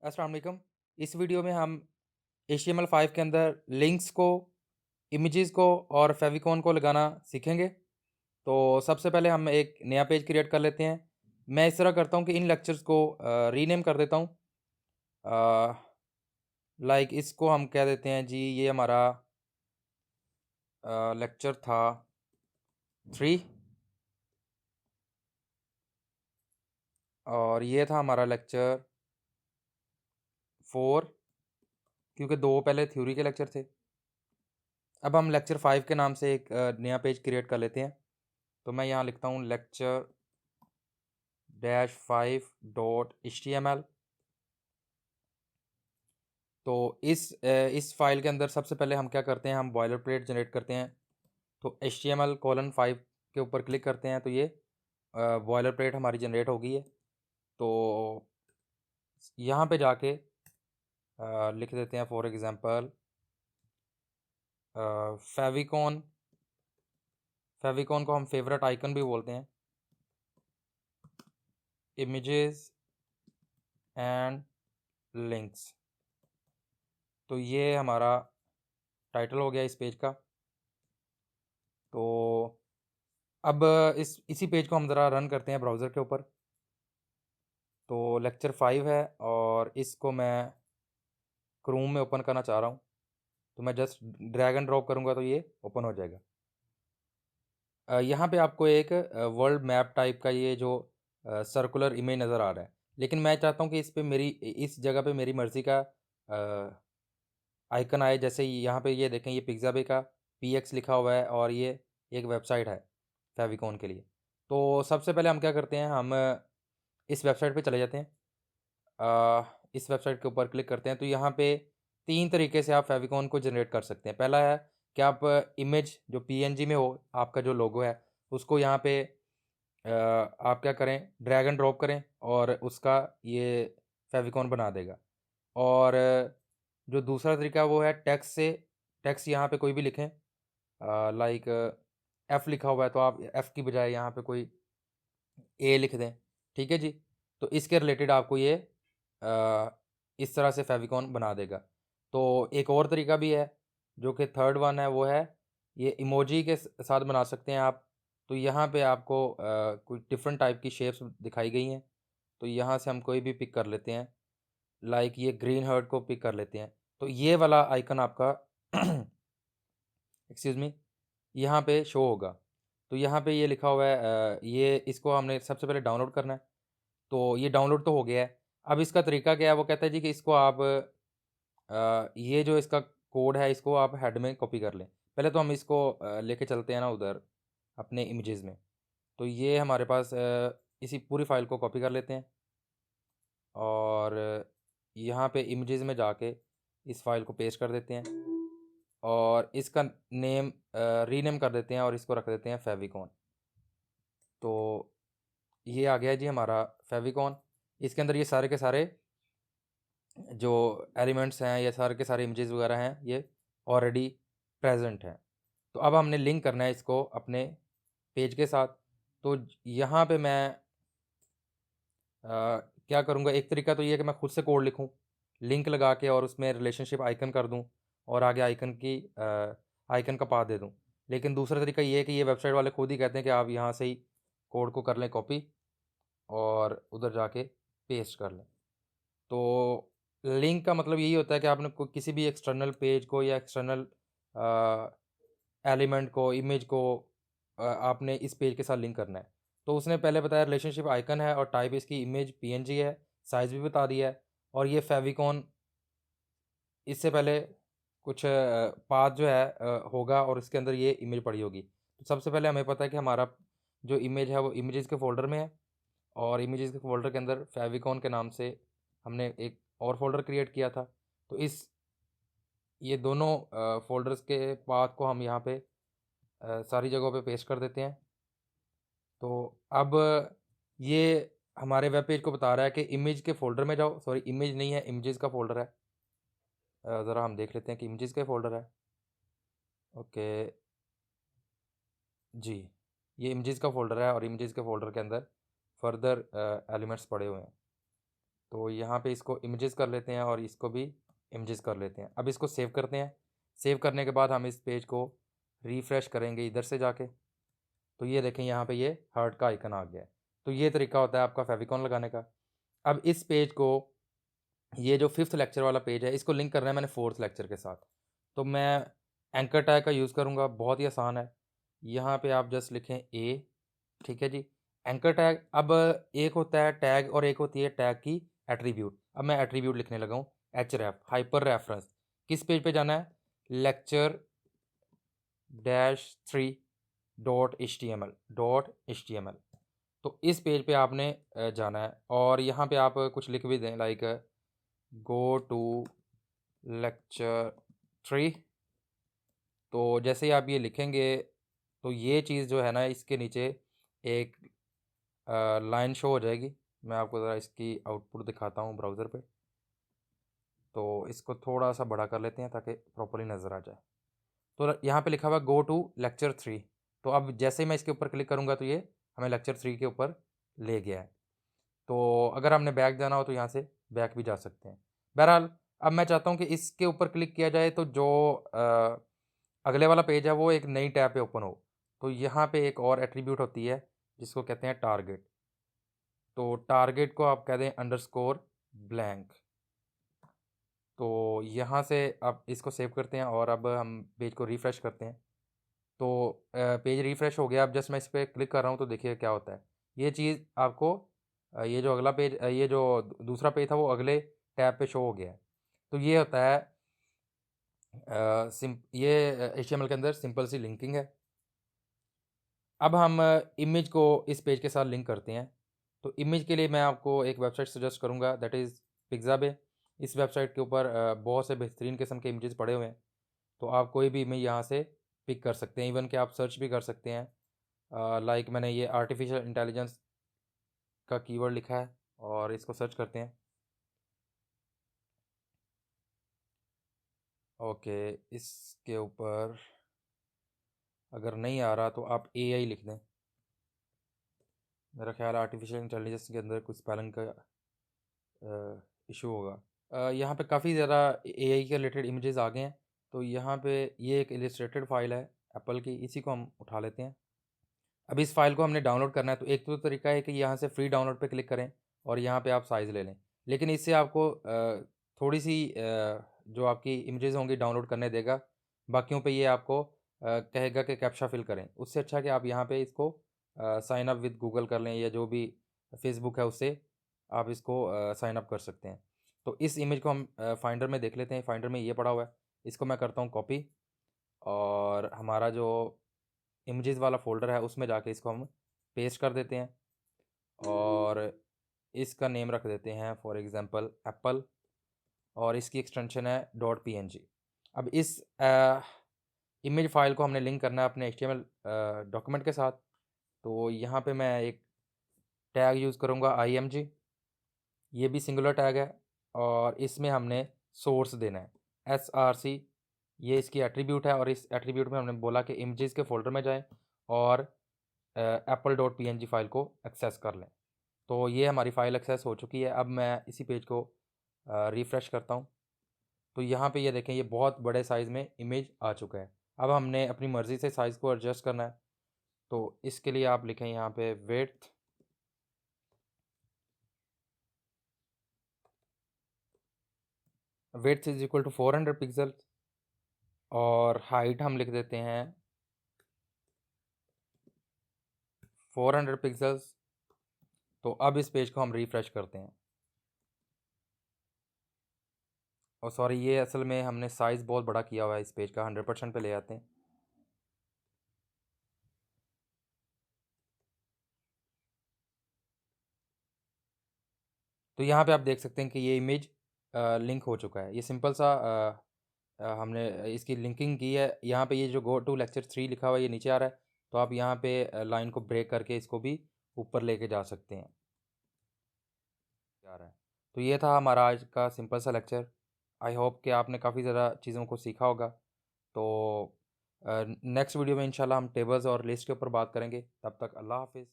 अस्सलाम वालेकुम। इस वीडियो में हम HTML5 के अंदर लिंक्स को, इमेजेस को और फेविकॉन को लगाना सीखेंगे। तो सबसे पहले हम एक नया पेज क्रिएट कर लेते हैं। मैं इस तरह करता हूँ कि इन लेक्चर्स को रीनेम कर देता हूँ। लाइक इसको हम कह देते हैं जी, ये हमारा लेक्चर था 3 और ये था हमारा लेक्चर 4, क्योंकि 2 पहले थ्योरी के लेक्चर थे। अब हम लेक्चर 5 के नाम से एक नया पेज क्रिएट कर लेते हैं। तो मैं यहाँ लिखता हूँ लेक्चर -5.html। तो इस फाइल के अंदर सबसे पहले हम क्या करते हैं, हम बॉयलर प्लेट जनरेट करते हैं। तो HTML:5 के ऊपर क्लिक करते हैं तो ये बॉयलर प्लेट हमारी जनरेट हो गई है। तो यहाँ पे जाके लिख देते हैं फॉर एग्ज़ाम्पल फेविकॉन। फेविकॉन को हम फेवरेट आइकन भी बोलते हैं। इमेजेस एंड लिंक्स, तो ये हमारा टाइटल हो गया इस पेज का। तो अब इसी पेज को हम ज़रा रन करते हैं ब्राउज़र के ऊपर। तो लेक्चर 5 है और इसको मैं क्रोम में ओपन करना चाह रहा हूँ। तो मैं जस्ट ड्रैग एंड ड्रॉप करूँगा तो ये ओपन हो जाएगा। यहाँ पे आपको एक वर्ल्ड मैप टाइप का ये जो सर्कुलर इमेज नज़र आ रहा है, लेकिन मैं चाहता हूँ कि इस जगह पे मेरी मर्ज़ी का आइकन आए। जैसे यहाँ पे ये देखें, ये पिज़्ज़ाबे का PX लिखा हुआ है और ये एक वेबसाइट है फेविकॉन के लिए। तो सबसे पहले हम क्या करते हैं, हम इस वेबसाइट पे चले जाते हैं। इस वेबसाइट के ऊपर क्लिक करते हैं तो यहाँ पे 3 तरीके से आप फेविकॉन को जनरेट कर सकते हैं। पहला है कि आप इमेज जो PNG में हो, आपका जो लोगो है, उसको यहाँ पे आप क्या करें, ड्रैग एंड ड्रॉप करें और उसका ये फेविकॉन बना देगा। और जो दूसरा तरीका वो है टेक्स्ट यहाँ पे कोई भी लिखें। लाइक F लिखा हुआ है तो आप F की बजाय यहाँ पे कोई A लिख दें। ठीक है जी। तो इसके रिलेटेड आपको ये इस तरह से फेविकॉन बना देगा। तो एक और तरीका भी है जो कि थर्ड वन है, वो है ये इमोजी के साथ बना सकते हैं आप। तो यहाँ पे आपको कुछ डिफरेंट टाइप की शेप्स दिखाई गई हैं। तो यहाँ से हम कोई भी पिक कर लेते हैं। लाइक ये ग्रीन हार्ट को पिक कर लेते हैं। तो ये वाला आइकन आपका एक्सक्यूज़ मी, यहाँ पे शो होगा। तो यहाँ पे ये लिखा हुआ है ये इसको हमने सबसे पहले डाउनलोड करना है। तो ये डाउनलोड तो हो गया है। अब इसका तरीका क्या है, वो कहता है जी कि इसको आप ये जो इसका कोड है इसको आप हेड में कॉपी कर लें। पहले तो हम इसको लेके चलते हैं ना उधर अपने इमेजेस में। तो ये हमारे पास इसी पूरी फाइल को कॉपी कर लेते हैं और यहाँ पे इमेजेस में जाके इस फाइल को पेस्ट कर देते हैं और इसका नेम रीनेम कर देते हैं और इसको रख देते हैं फेविकॉन। तो ये आ गया जी हमारा फेविकॉन। इसके अंदर ये सारे के सारे जो एलिमेंट्स हैं, ये सारे के सारे इमेजेस वगैरह हैं, ये ऑलरेडी प्रेजेंट हैं। तो अब हमने लिंक करना है इसको अपने पेज के साथ। तो यहाँ पे मैं क्या करूँगा, एक तरीका तो ये है कि मैं खुद से कोड लिखूँ, लिंक लगा के और उसमें रिलेशनशिप आइकन कर दूँ और आगे आइकन का पाथ दे दूँ। लेकिन दूसरा तरीका ये है कि ये वेबसाइट वाले खुद ही कहते हैं कि आप यहाँ से ही कोड को कर लें कॉपी और उधर जाके पेस्ट कर लें। तो लिंक का मतलब यही होता है कि आपने किसी भी एक्सटर्नल पेज को या एक्सटर्नल एलिमेंट को, इमेज को आपने इस पेज के साथ लिंक करना है। तो उसने पहले बताया रिलेशनशिप आइकन है और टाइप इसकी इमेज PNG है, साइज़ भी बता दिया है और ये फेविकॉन इससे पहले कुछ पाथ जो है होगा और इसके अंदर ये इमेज पड़ी होगी। तो सबसे पहले हमें पता है कि हमारा जो इमेज है वो इमेजेस के फ़ोल्डर में है और इमेजेस के फ़ोल्डर के अंदर फेविकॉन के नाम से हमने एक और फ़ोल्डर क्रिएट किया था। तो ये दोनों फ़ोल्डर्स के पाथ को हम यहाँ पे सारी जगहों पे पेस्ट कर देते हैं। तो अब ये हमारे वेब पेज को बता रहा है कि इमेज के फ़ोल्डर में जाओ। सॉरी, इमेज नहीं है, इमेजेस का फ़ोल्डर है। ज़रा हम देख लेते हैं कि इमेजेस का फ़ोल्डर है। ओके जी, ये इमेजेस का फ़ोल्डर है और इमेजेस के फ़ोल्डर के अंदर फर्दर एलिमेंट्स पड़े हुए हैं। तो यहाँ पे इसको इमेजेस कर लेते हैं और इसको भी इमेजेस कर लेते हैं। अब इसको सेव करते हैं। सेव करने के बाद हम इस पेज को रिफ़्रेश करेंगे इधर से जाके, तो ये देखें यहाँ पे ये हार्ट का आइकन आ गया है। तो ये तरीका होता है आपका फेविकॉन लगाने का। अब इस पेज को, ये जो 5th लेक्चर वाला पेज है, इसको लिंक करना है मैंने 4th लेक्चर के साथ। तो मैं एंकर टैग का यूज़ करूँगा, बहुत ही आसान है। यहाँ पे आप जस्ट लिखें ए, ठीक है जी। एंकर टैग, अब एक होता है टैग और एक होती है टैग की एट्रीब्यूट। अब मैं एट्रीब्यूट लिखने लगा हूँ, href हाइपर रेफरेंस। किस पेज पे जाना है? lecture -3 .html। तो इस पेज पे आपने जाना है और यहाँ पे आप कुछ लिख भी दें, लाइक गो टू lecture 3। तो जैसे ही आप ये लिखेंगे तो ये चीज़ जो है ना, इसके नीचे एक लाइन शो हो जाएगी। मैं आपको ज़रा इसकी आउटपुट दिखाता हूँ ब्राउज़र पे। तो इसको थोड़ा सा बड़ा कर लेते हैं ताकि प्रॉपर्ली नज़र आ जाए। तो यहाँ पे लिखा हुआ गो टू lecture 3। तो अब जैसे ही मैं इसके ऊपर क्लिक करूँगा तो ये हमें lecture 3 के ऊपर ले गया है। तो अगर हमने बैक जाना हो तो यहाँ से बैक भी जा सकते हैं। बहरहाल अब मैं चाहता हूँ कि इसके ऊपर क्लिक किया जाए तो जो अगले वाला पेज है वो एक नई टैब पे ओपन हो। तो यहाँ पे एक और एट्रीब्यूट होती है जिसको कहते हैं टारगेट। तो टारगेट को आप कह दें _blank। तो यहाँ से आप इसको सेव करते हैं और अब हम पेज को रिफ़्रेश करते हैं। तो पेज रिफ़्रेश हो गया। अब जस्ट मैं इस पे क्लिक कर रहा हूँ तो देखिए क्या होता है। ये चीज़ आपको ये जो अगला पेज, ये जो दूसरा पेज था वो अगले टैब पे शो हो गया है। तो ये होता है ये HTML के अंदर सिंपल सी लिंकिंग है। अब हम इमेज को इस पेज के साथ लिंक करते हैं। तो इमेज के लिए मैं आपको एक वेबसाइट सजेस्ट करूँगा, दैट इज़ पिक्साबे। इस वेबसाइट के ऊपर बहुत से बेहतरीन किस्म के इमेजेस पड़े हुए हैं। तो आप कोई भी इमेज यहाँ से पिक कर सकते हैं, इवन कि आप सर्च भी कर सकते हैं। लाइक मैंने ये आर्टिफिशियल इंटेलिजेंस का कीवर्ड लिखा है और इसको सर्च करते हैं। ओके, इसके ऊपर अगर नहीं आ रहा तो आप AI लिख दें। मेरा ख्याल आर्टिफिशियल इंटेलिजेंस के अंदर कुछ स्पेलिंग का इशू होगा। यहाँ पे काफ़ी ज़्यादा AI के रिलेटेड इमेजेस आ गए हैं। तो यहाँ पे ये एक इलस्ट्रेटेड फाइल है एप्पल की, इसी को हम उठा लेते हैं। अब इस फाइल को हमने डाउनलोड करना है तो एक तो तरीका है कि यहाँ से फ्री डाउनलोड पे क्लिक करें और यहाँ पे आप साइज़ ले लें। लेकिन इससे आपको थोड़ी सी जो आपकी इमेजेस होंगी डाउनलोड करने देगा, बाकियों पे ये आपको कहेगा कि कैप्चा फिल करें। उससे अच्छा कि आप यहाँ पे इसको साइन अप विद गूगल कर लें या जो भी फेसबुक है उससे आप इसको साइन अप कर सकते हैं। तो इस इमेज को हम फाइंडर में देख लेते हैं। फाइंडर में ये पड़ा हुआ है, इसको मैं करता हूँ कॉपी और हमारा जो इमेजेस वाला फ़ोल्डर है उसमें जाके इसको हम पेस्ट कर देते हैं और इसका नेम रख देते हैं फॉर एग्ज़ाम्पल एप्पल और इसकी एक्सटेंशन है .png। अब इस इमेज फ़ाइल को हमने लिंक करना है अपने HTML डॉक्यूमेंट के साथ। तो यहाँ पे मैं एक टैग यूज़ करूँगा img, ये भी सिंगुलर टैग है और इसमें हमने सोर्स देना है src। ये इसकी एट्रीब्यूट है और इस एट्रीब्यूट में हमने बोला कि इमेजेस के फ़ोल्डर में जाएं और apple.png फ़ाइल को एक्सेस कर लें। तो ये हमारी फ़ाइल एक्सेस हो चुकी है। अब मैं इसी पेज को रिफ़्रेश करता हूँ तो यहाँ पे ये देखें ये बहुत बड़े साइज़ में इमेज आ चुका है। अब हमने अपनी मर्ज़ी से साइज़ को एडजस्ट करना है। तो इसके लिए आप लिखें यहाँ पे width is equal to 400 pixel और हाइट हम लिख देते हैं 400 पिक्सल्स। तो अब इस पेज को हम रिफ़्रेश करते हैं और सॉरी, ये असल में हमने साइज़ बहुत बड़ा किया हुआ है इस पेज का, 100% पे ले आते हैं। तो यहाँ पे आप देख सकते हैं कि ये इमेज लिंक हो चुका है। ये सिंपल सा हमने इसकी लिंकिंग की है। यहाँ पे ये जो गो टू lecture 3 लिखा हुआ है ये नीचे आ रहा है। तो आप यहाँ पे लाइन को ब्रेक करके इसको भी ऊपर लेके जा सकते हैं। जा रहा है। तो ये था हमारा आज का सिंपल सा लेक्चर। आई होप कि आपने काफ़ी ज़्यादा चीज़ों को सीखा होगा। तो नेक्स्ट वीडियो में इंशाल्लाह हम टेबल्स और लिस्ट के ऊपर बात करेंगे। तब तक अल्लाह हाफ़िज़।